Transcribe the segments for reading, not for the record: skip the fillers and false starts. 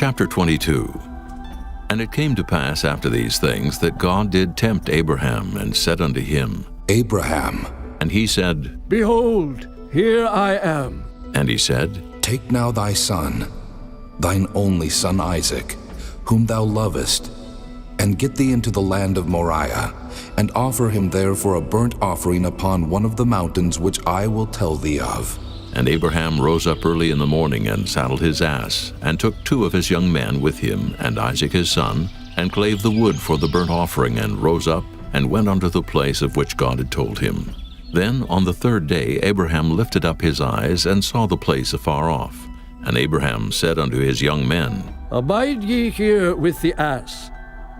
Chapter 22. And it came to pass after these things that God did tempt Abraham, and said unto him, Abraham. And he said, Behold, here I am. And he said, Take now thy son, thine only son Isaac, whom thou lovest, and get thee into the land of Moriah, and offer him there for a burnt offering upon one of the mountains which I will tell thee of. And Abraham rose up early in the morning, and saddled his ass, and took 2 of his young men with him, and Isaac his son, and clave the wood for the burnt offering, and rose up, and went unto the place of which God had told him. Then on the 3rd day Abraham lifted up his eyes, and saw the place afar off. And Abraham said unto his young men, Abide ye here with the ass,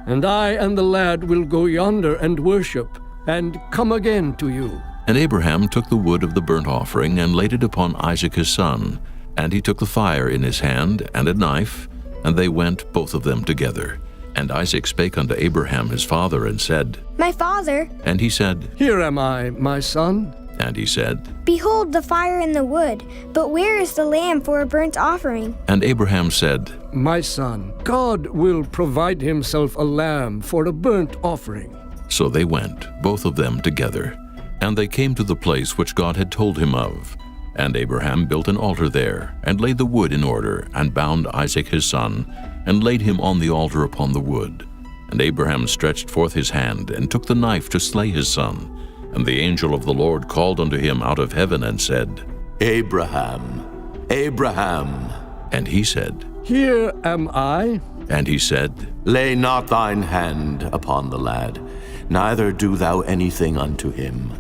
and I and the lad will go yonder and worship, and come again to you. And Abraham took the wood of the burnt offering, and laid it upon Isaac his son. And he took the fire in his hand, and a knife, and they went both of them together. And Isaac spake unto Abraham his father, and said, My father. And he said, Here am I, my son. And he said, Behold the fire and the wood, but where is the lamb for a burnt offering? And Abraham said, My son, God will provide himself a lamb for a burnt offering. So they went, both of them together. And they came to the place which God had told him of. And Abraham built an altar there, and laid the wood in order, and bound Isaac his son, and laid him on the altar upon the wood. And Abraham stretched forth his hand, and took the knife to slay his son. And the angel of the Lord called unto him out of heaven, and said, Abraham, Abraham. And he said, Here am I. And he said, Lay not thine hand upon the lad, neither do thou anything unto him.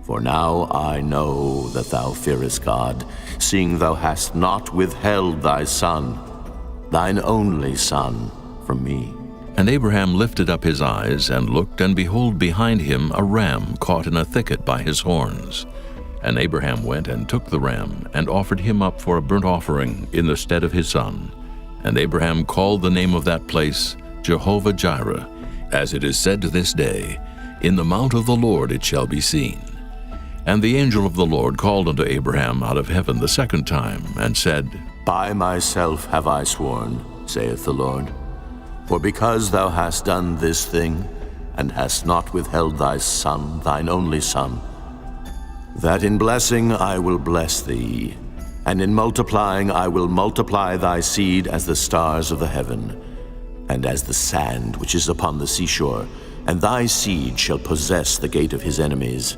For now I know that thou fearest God, seeing thou hast not withheld thy son, thine only son, from me. And Abraham lifted up his eyes, and looked, and behold behind him a ram caught in a thicket by his horns. And Abraham went and took the ram, and offered him up for a burnt offering in the stead of his son. And Abraham called the name of that place Jehovah-Jireh, as it is said to this day, In the mount of the Lord it shall be seen. And the angel of the Lord called unto Abraham out of heaven the 2nd time, and said, By myself have I sworn, saith the Lord, for because thou hast done this thing, and hast not withheld thy son, thine only son, that in blessing I will bless thee, and in multiplying I will multiply thy seed as the stars of the heaven, and as the sand which is upon the seashore, and thy seed shall possess the gate of his enemies.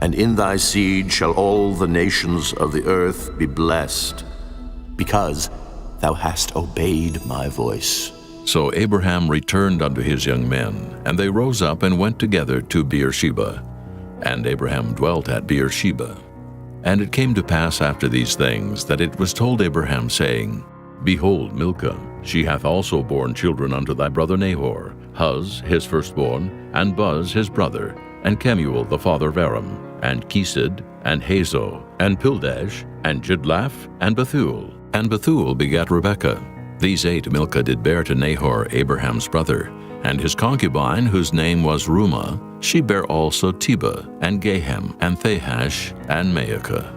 And in thy seed shall all the nations of the earth be blessed, because thou hast obeyed my voice. So Abraham returned unto his young men, and they rose up and went together to Beersheba. And Abraham dwelt at Beersheba. And it came to pass after these things, that it was told Abraham, saying, Behold, Milcah, she hath also borne children unto thy brother Nahor, Huz his firstborn, and Buz his brother, and Kemuel the father of Aram, and Kesed, and Hazo, and Pildash, and Jidlaph, and Bethuel. And Bethuel begat Rebekah. These 8 Milcah did bear to Nahor, Abraham's brother. And his concubine, whose name was Reumah, she bare also Tebah, and Gahem, and Thahash, and Maacah.